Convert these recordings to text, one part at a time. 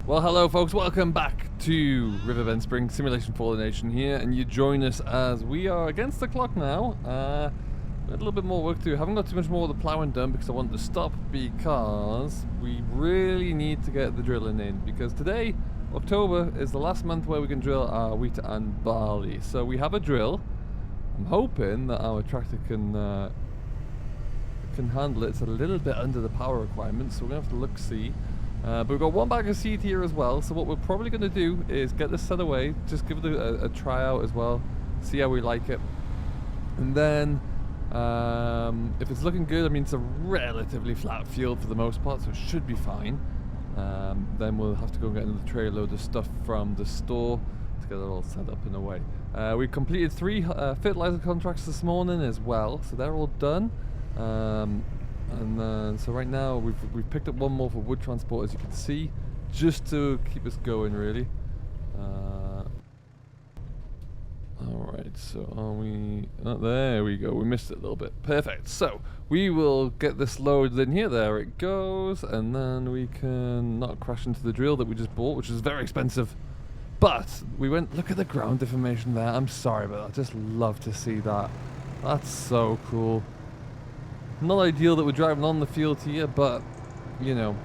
Well, hello folks, welcome back to Riverbend Spring Simulation for the Nation here, and you join us as we are against the clock now. We had a little bit more work to do. Haven't got too much more of the ploughing done because I wanted to stop because we really need to get the drilling in, because today, October, is the last month where we can drill our wheat and barley. So we have a drill. I'm hoping that our tractor can handle it. It's a little bit under the power requirements, so we're going to have to look-see. But we've got one bag of seed here as well, so what we're probably going to do is get this set away, just give it a try out as well, see how we like it. And then, if it's looking good, I mean, it's a relatively flat field for the most part, so it should be fine. Then we'll have to go and get another tray load of stuff from the store to get it all set up and away. We completed 3 fertilizer contracts this morning as well, so they're all done. And then, so right now we've picked up one more for wood transport, as you can see, just to keep us going really. Alright, so are we... Oh, there we go, we missed it a little bit. Perfect, so we will get this loaded in here, there it goes, and then we can not crash into the drill that we just bought, which is very expensive. But we went, look at the ground deformation there, I'm sorry, but I just love to see that. That's so cool. Not ideal that we're driving on the field here, but, you know,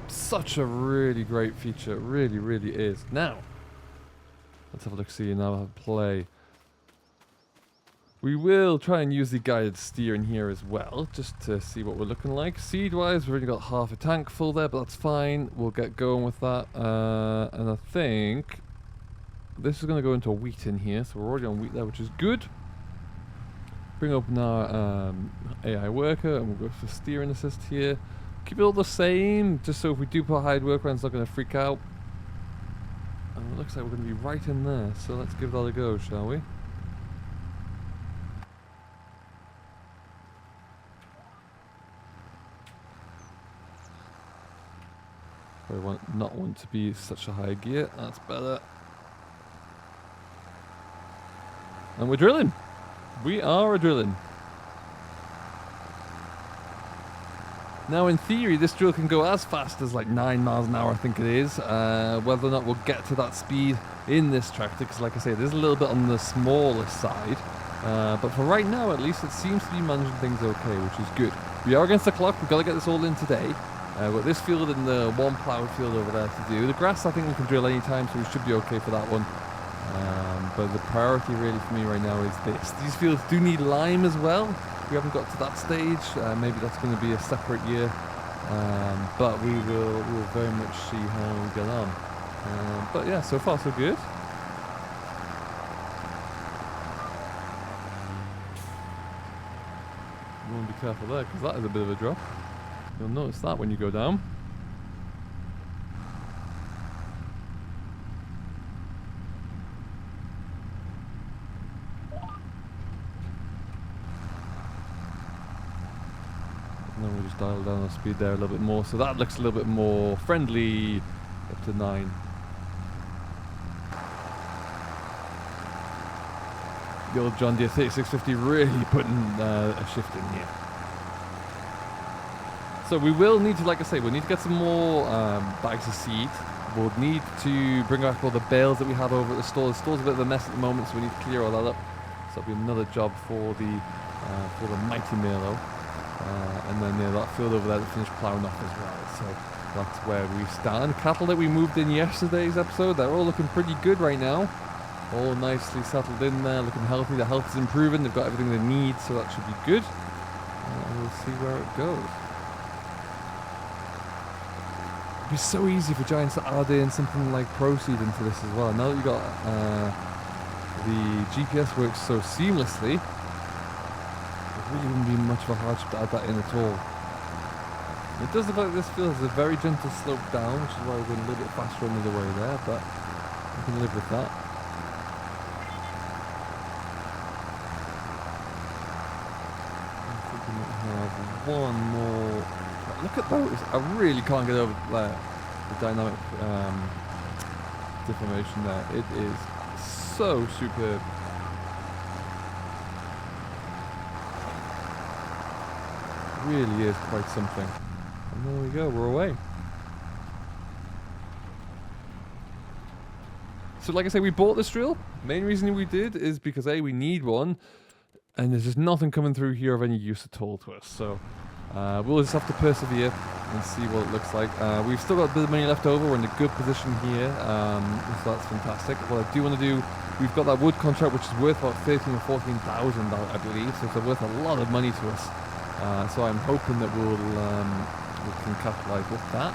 such a really great feature. It really, really is. Now, let's have a look, see, now have play. We will try and use the guided steer in here as well, just to see what we're looking like. Seed-wise, we've only got half a tank full there, but that's fine. We'll get going with that. And I think this is going to go into wheat in here, so we're already on wheat there, which is good. Bring open our AI worker, and we'll go for steering assist here. Keep it all the same, just so if we do put hide worker on, it's not going to freak out. And it looks like we're going to be right in there, so let's give that a go, shall we? Probably not want to be such a high gear, that's better. And we're drilling! We are a drilling. Now in theory this drill can go as fast as like 9 miles an hour, I think it is. Whether or not we'll get to that speed in this tractor, because like I say, it is a little bit on the smaller side. But for right now at least it seems to be managing things okay, which is good. We are against the clock, we've got to get this all in today. We've got this field and the one ploughed field over there to do. The grass I think we can drill any time, so we should be okay for that one. But the priority really for me right now is this. These fields do need lime as well. We haven't got to that stage. Maybe that's going to be a separate year. But we'll very much see how we get on. But yeah, so far so good. You want to be careful there, because that is a bit of a drop. You'll notice that when you go down. And then we'll just dial down our speed there a little bit more, so that looks a little bit more friendly, up to 9. The old John Deere 3650 really putting a shift in here. So we will need to, like I say, we'll need to get some more bags of seed. We'll need to bring back all the bales that we have over at the store. The store's a bit of a mess at the moment, so we need to clear all that up. So that'll be another job for the mighty Milo. And then yeah, that field over there to finish ploughing off as well. So that's where we stand. Cattle that we moved in yesterday's episode, they're all looking pretty good right now. All nicely settled in there, looking healthy. The health is improving. They've got everything they need, so that should be good. And we'll see where it goes. It'd be so easy for Giants to add in something like Proceed into this as well. Now that you've got the GPS works so seamlessly, it really wouldn't be much of a hardship to add that in at all. It does look like this field has a very gentle slope down, which is why we're going a little bit faster on the way there, but we can live with that. I think we might have one more. Look at those! I really can't get over the dynamic deformation there. It is so superb. Really is quite something. And there we go, we're away. So like I say, we bought this drill. Main reason we did is because A, we need one, and there's just nothing coming through here of any use at all to us. So we'll just have to persevere and see what it looks like. We've still got a bit of money left over. We're in a good position here, so that's fantastic. What I do want to do, we've got that wood contract which is worth about 13,000 or 14,000, I believe, so it's worth a lot of money to us. So I'm hoping that we can capitalize with that.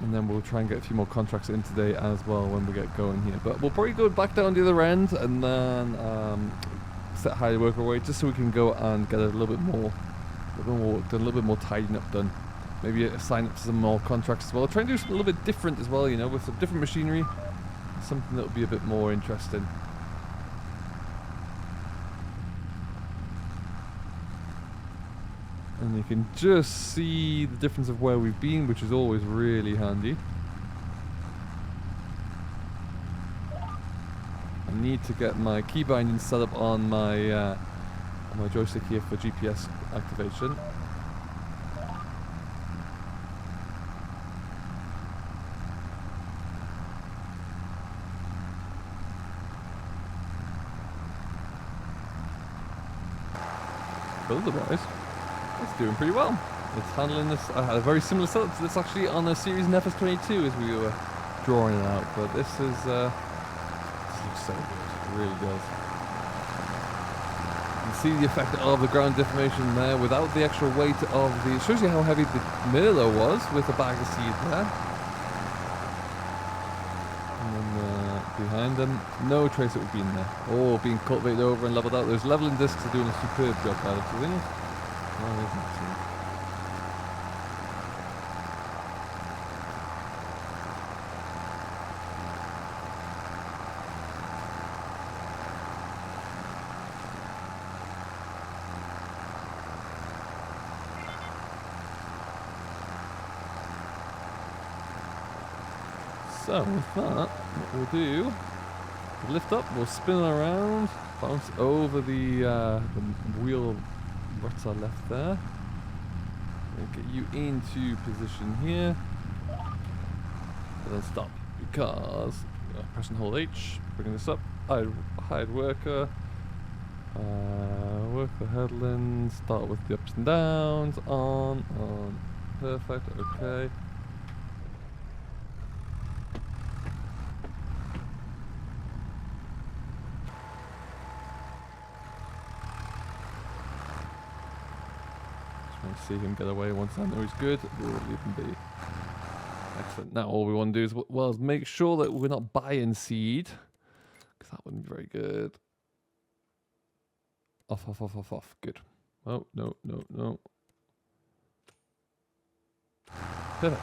And then we'll try and get a few more contracts in today as well when we get going here. But we'll probably go back down the other end and then set high worker away just so we can go and get a little bit more tidying up done. Maybe assign up to some more contracts as well. Try and do something a little bit different as well, you know, with some different machinery. Something that will be a bit more interesting. And you can just see the difference of where we've been, which is always really handy. I need to get my key binding set up on my joystick here for GPS activation. But otherwise, it's doing pretty well. It's handling this. I had a very similar setup to this actually on a series in FS22 as we were drawing it out. But this is this looks so good. It really does. You can see the effect of the ground deformation there without the extra weight of the. It shows you how heavy the Merlot was with the bag of seed there. And then behind them, no trace of it being there. All being cultivated over and leveled out. Those leveling discs are doing a superb job out of it. So with that, what we'll do, we'll lift up, we'll spin around, bounce over the wheel ruts are left there. We'll get you into position here, and then stop, because press and hold H, bringing this up, hide worker, work the headland, start with the ups and downs, on, perfect, okay. See him get away. Once I know he's good, we'll leave him be. Excellent. Now all we want to do is make sure that we're not buying seed, because that wouldn't be very good. Off. Good. Oh, no. Perfect.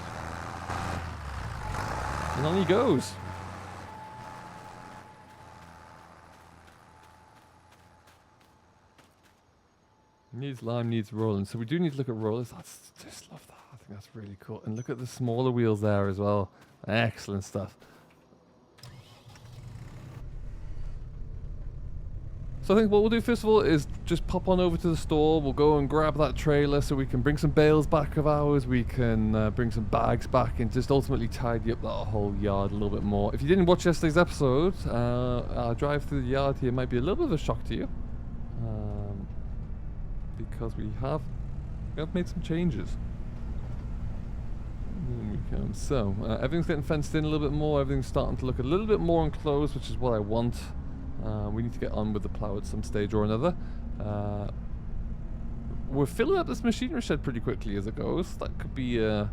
And on he goes. Needs lime, needs rolling. So we do need to look at rollers. Just love that. I think that's really cool. And look at the smaller wheels there as well. Excellent stuff. So I think what we'll do first of all is just pop on over to the store. We'll go and grab that trailer so we can bring some bales back of ours. We can bring some bags back and just ultimately tidy up that whole yard a little bit more. If you didn't watch yesterday's episode, our drive through the yard here might be a little bit of a shock to you. Because we have made some changes. Here we come. So everything's getting fenced in a little bit more. Everything's starting to look a little bit more enclosed, which is what I want. We need to get on with the plow at some stage or another. We're filling up this machinery shed pretty quickly as it goes. That could be a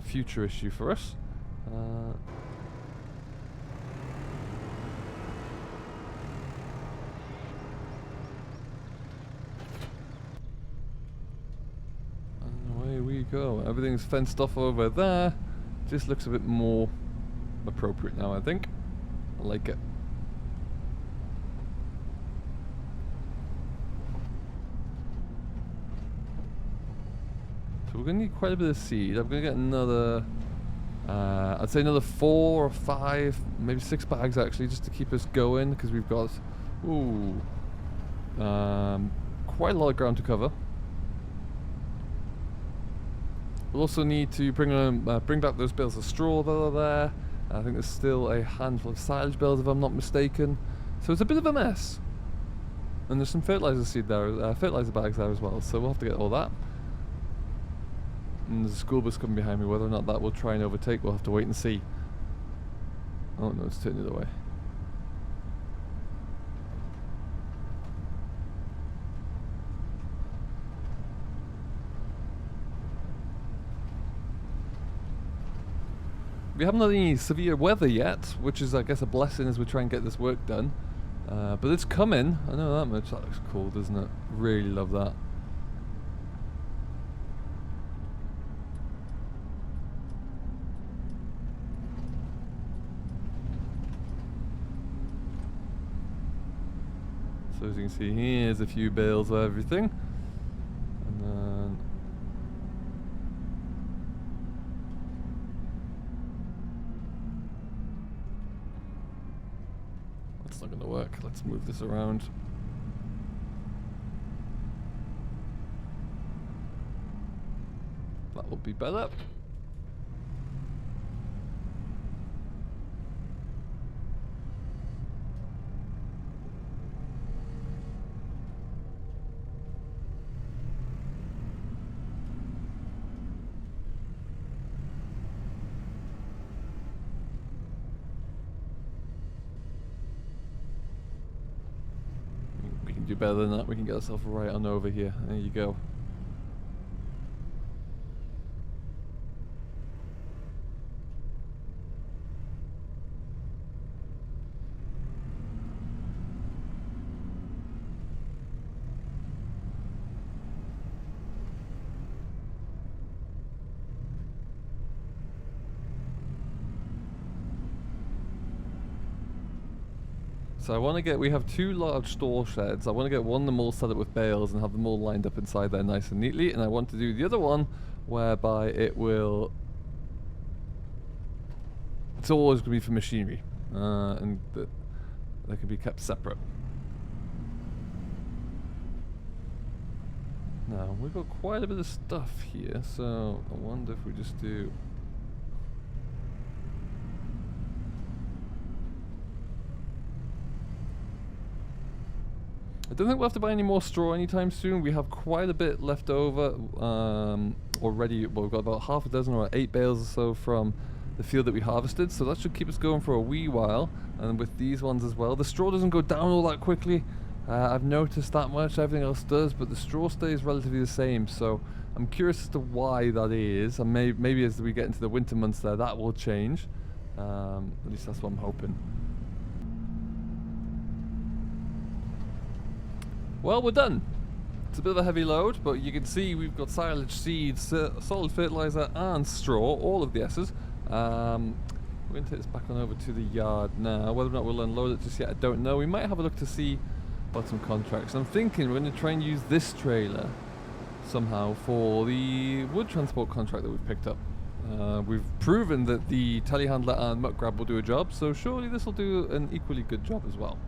future issue for us. Go. Everything's fenced off over there. Just looks a bit more appropriate now, I think. I like it. So we're going to need quite a bit of seed. I'm going to get another, I'd say another 4 or 5, maybe 6 bags actually, just to keep us going, because we've got, quite a lot of ground to cover. We'll also need to bring back those bales of straw that are there. I think there's still a handful of silage bales if I'm not mistaken. So it's a bit of a mess. And there's some fertilizer seed there, fertilizer bags there as well. So we'll have to get all that. And there's a school bus coming behind me. Whether or not that will try and overtake, we'll have to wait and see. Oh no, it's turning the other way. We haven't had any severe weather yet, which is, I guess, a blessing as we try and get this work done. But it's coming. I know that much. That looks cool, doesn't it? Really love that. So as you can see, here's a few bales of everything. And then that's not going to work. Let's move this around. That will be better. Do better than that. We can get ourselves right on over here. There you go. So I want to get, we have two large store sheds. I want to get one of them all set up with bales and have them all lined up inside there nice and neatly. And I want to do the other one whereby it will, it's always going to be for machinery. And they can be kept separate. Now, we've got quite a bit of stuff here. So I wonder if we just do... I don't think we'll have to buy any more straw anytime soon. We have quite a bit left over already. Well, we've got about half a dozen or 8 bales or so from the field that we harvested, so that should keep us going for a wee while. And with these ones as well, the straw doesn't go down all that quickly. I've noticed that much. Everything else does, but the straw stays relatively the same. So I'm curious as to why that is. And maybe as we get into the winter months there, that will change. At least that's what I'm hoping. Well, we're done. It's a bit of a heavy load, but you can see we've got silage, seeds, solid fertilizer and straw, all of the S's. We're going to take this back on over to the yard now. Whether or not we'll unload it just yet, I don't know. We might have a look to see about some contracts. I'm thinking we're going to try and use this trailer somehow for the wood transport contract that we've picked up. We've proven that the telehandler and muck grab will do a job, so surely this will do an equally good job as well.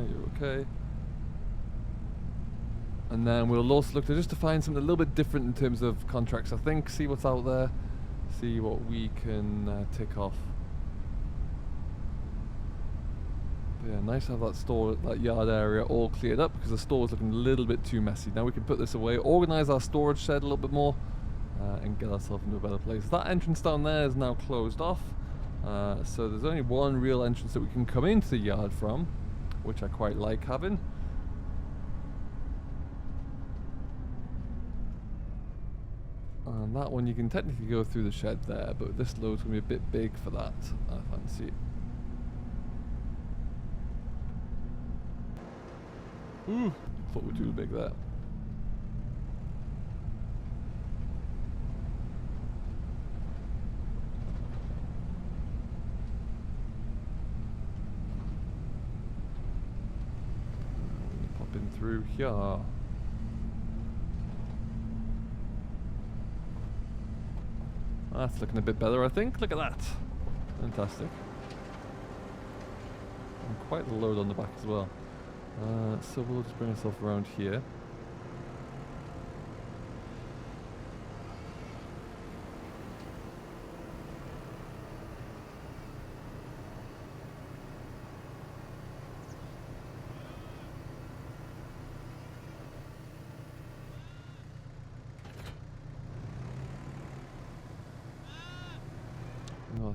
You're okay. And then we'll also look to just to find something a little bit different in terms of contracts, I think. See what's out there, see what we can tick off. But yeah, nice to have that store, that yard area all cleared up because the store is looking a little bit too messy. Now we can put this away, organise our storage shed a little bit more, and get ourselves into a better place. That entrance down there is now closed off. So there's only one real entrance that we can come into the yard from, which I quite like having. And that one you can technically go through the shed there, but this load's going to be a bit big for that, I fancy. Ooh, thought we were too big there. Through here. That's looking a bit better, I think. Look at that. Fantastic. And quite the load on the back as well. So we'll just bring ourselves around here.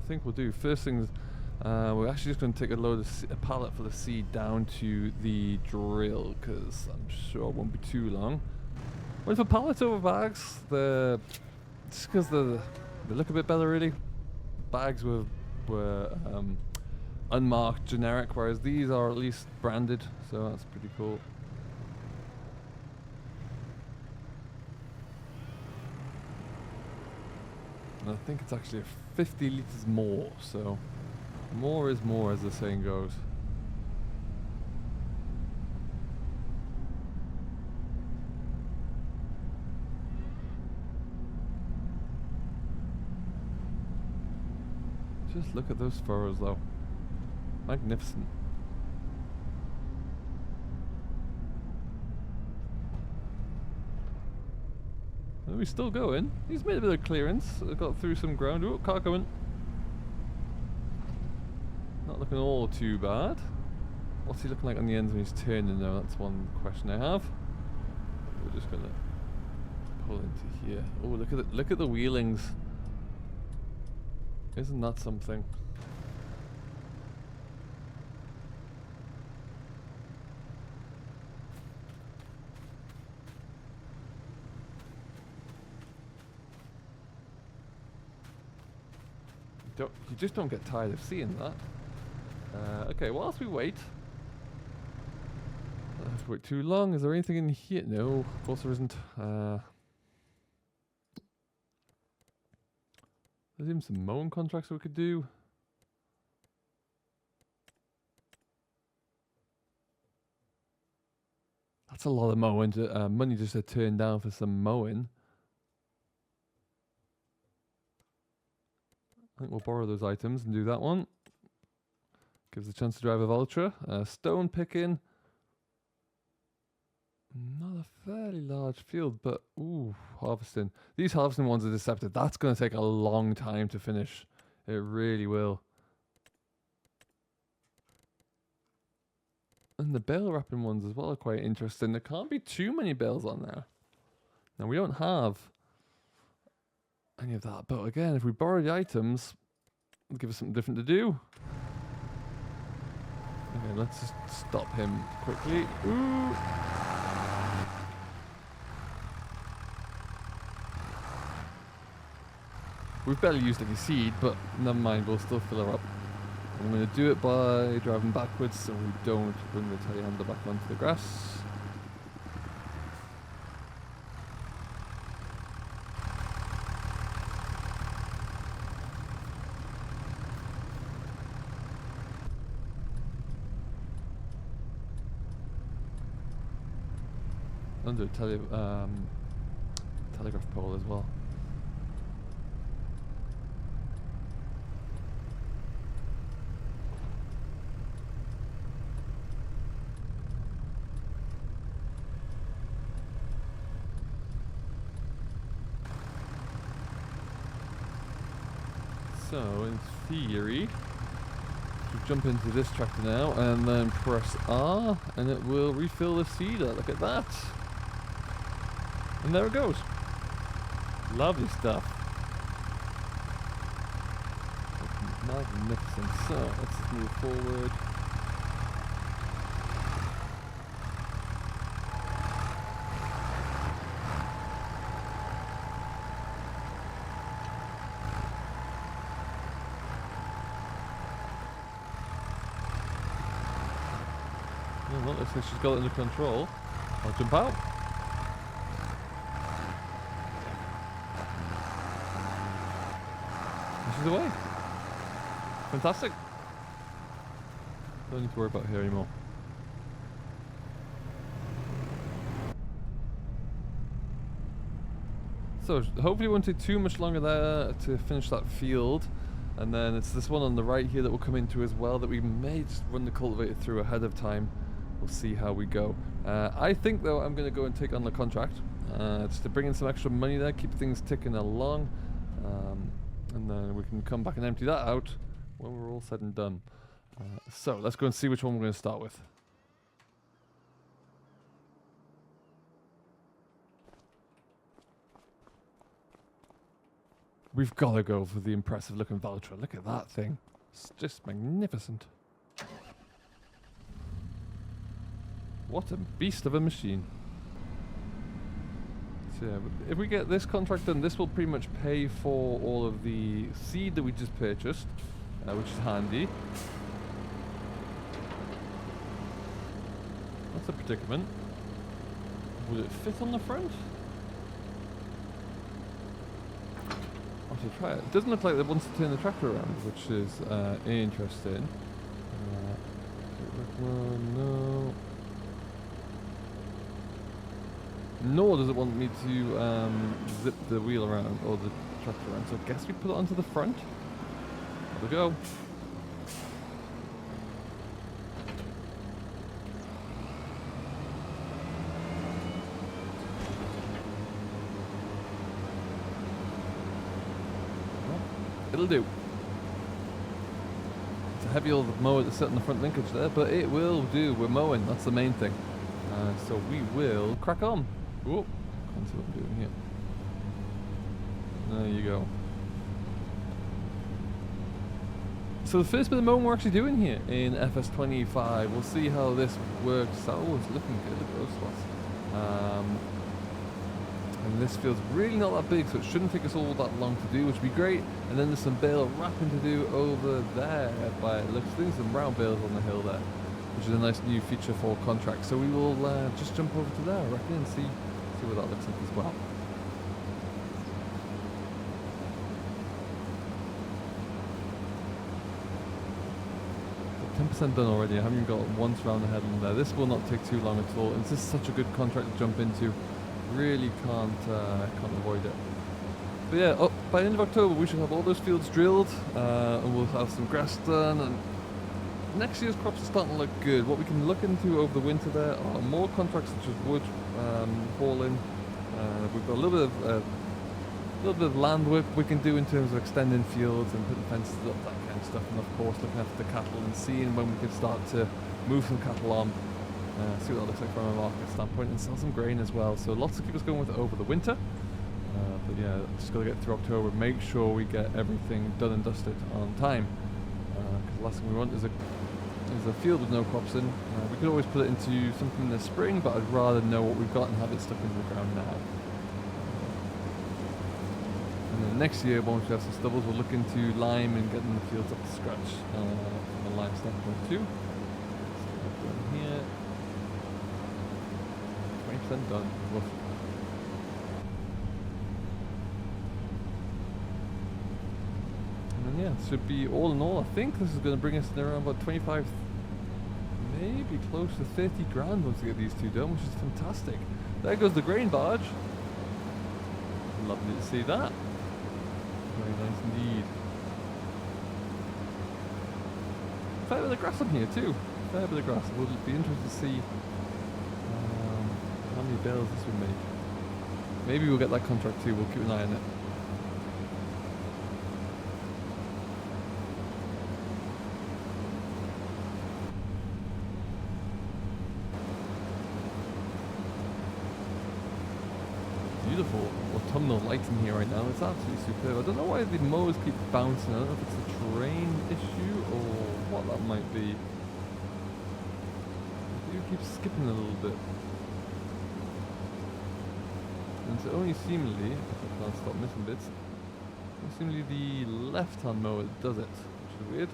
I think we'll do first things. We're actually just going to take a load of a pallet full of seed down to the drill because I'm sure it won't be too long. Went for pallets over bags. Just because they look a bit better, really. Bags were unmarked, generic, whereas these are at least branded, so that's pretty cool. And I think it's actually 50 litres more, so more is more, as the saying goes. Just look at those furrows though. Magnificent. Are we still going? He's made a bit of clearance. Got through some ground. Oh, car going. Not looking all too bad. What's he looking like on the ends when he's turning though? That's one question I have. We're just gonna pull into here. Oh, look at the wheelings. Isn't that something? You just don't get tired of seeing that. Okay, whilst we wait. Don't have to wait too long. Is there anything in here? No, of course there isn't. There's even some mowing contracts we could do. That's a lot of mowing. Money just to turn down for some mowing. I think we'll borrow those items and do that one. Gives a chance to drive a Vulture. Stone picking. Not a fairly large field, but ooh, harvesting. These harvesting ones are deceptive. That's going to take a long time to finish. It really will. And the bale wrapping ones as well are quite interesting. There can't be too many bales on there. Now we don't have any of that, but again, if we borrow the items, it'll give us something different to do. Okay, let's just stop him quickly. Ooh. We've barely used any seed, but never mind, we'll still fill her up. I'm going to do it by driving backwards so we don't bring the telehandler back onto the grass. Under a telegraph pole as well. So, in theory, we jump into this tractor now and then press R and it will refill the seeder. Look at that. And there it goes. Lovely stuff. Magnificent. So, let's just move forward. Well, looks like she's got it under control. I'll jump out. And she's away. Fantastic. Don't need to worry about her anymore. So hopefully it won't take too much longer there to finish that field. And then it's this one on the right here that we'll come into as well that we may just run the cultivator through ahead of time. We'll see how we go. I think though I'm going to go and take on the contract just to bring in some extra money there, keep things ticking along, and then we can come back and empty that out when we're all said and done. So let's go and see which one we're going to start with. we've got to go for the impressive looking Valtra. Look at that thing. It's just magnificent. What a beast of a machine. So yeah, if we get this contract done, this will pretty much pay for all of the seed that we just purchased, which is handy. That's a predicament. Will it fit on the front? I'll have to try it. It doesn't look like it wants to turn the tractor around, which is interesting. No. Nor does it want me to zip the wheel around, or the tractor around. So I guess we put it onto the front. There we go. It'll do. It's a heavy old mower to sit on the front linkage there, but it will do. We're mowing, that's the main thing. So we will crack on. Oh, can't see what I'm doing here. There you go. So the first bit of mowing we're actually doing here in FS25. We'll see how this works. Oh, it's looking good. Look at those spots. And this field's really not that big, so it shouldn't take us all that long to do, which would be great. And then there's some bale wrapping to do over there by it looks. There's some round bales on the hill there, which is a nice new feature for contracts. So we will just jump over to there, I reckon, and see what that looks like as well. 10% done already. I haven't even got once round the headland there. This will not take too long at all. It's just such a good contract to jump into. Really can't avoid it. But yeah, by the end of October we should have all those fields drilled, and we'll have some grass done, and next year's crops are starting to look good. What we can look into over the winter there are more contracts such as wood hauling. We've got a little bit of land work we can do in terms of extending fields and putting fences up, that kind of stuff, and of course looking after the cattle and seeing when we can start to move some cattle on. See what that looks like from a market standpoint, and sell some grain as well. So lots to keep us going with over the winter. But yeah, just got to get through October, make sure we get everything done and dusted on time. Because the last thing we want is a field with no crops in. We could always put it into something in the spring, but I'd rather know what we've got and have it stuck into the ground now. And then next year, once we have some stubbles, we'll look into lime and getting the fields up to scratch from a lime standpoint too. So here. 20% done. Woof. And then yeah, it should be all in all. I think this is going to bring us in around about 25, maybe close to 30 grand once we get these two done, which is fantastic. There goes the grain barge. Lovely to see that. Very nice indeed. Fair bit of grass on here too. Fair bit of grass. It would be interesting to see how many bales this would make. Maybe we'll get that contract too. We'll keep an eye on it. Beautiful autumnal lighting here right now. It's absolutely superb. I don't know why the mowers keep bouncing. I don't know if it's a terrain issue or what that might be. They do keep skipping a little bit. And it's only seemingly, if I can't stop missing bits, seemingly the left-hand mower that does it, which is weird.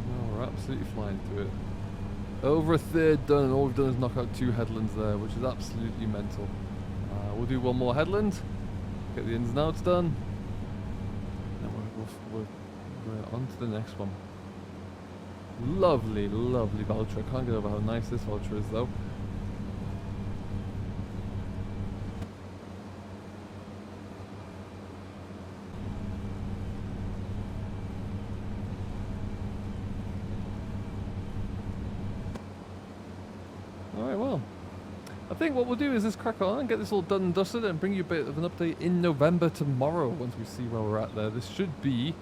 No, we're absolutely flying through it. Over a third done, and all we've done is knock out 2 headlands there, which is absolutely mental. We'll do one more headland, get the ins and outs done, and we're on to the next one. Lovely, lovely Valtra. I can't get over how nice this Valtra is though. Alright, well, I think what we'll do is just crack on and get this all done and dusted and bring you a bit of an update in November tomorrow once we see where we're at there. This should be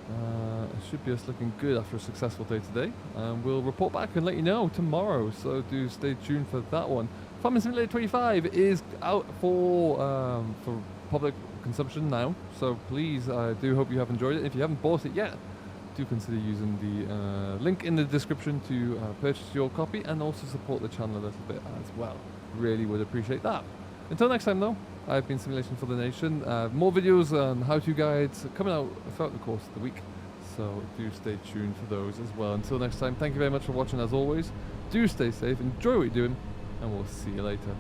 It should be us looking good after a successful day today. We'll report back and let you know tomorrow, so do stay tuned for that one. Farming Simulator 25 is out for public consumption now, so please, I do hope you have enjoyed it. If you haven't bought it yet, do consider using the link in the description to purchase your copy and also support the channel a little bit as well. Really would appreciate that. Until next time though, I've been Simulation for the Nation. More videos and how-to guides coming out throughout the course of the week, so do stay tuned for those as well. Until next time, thank you very much for watching as always. Do stay safe, enjoy what you're doing, and we'll see you later.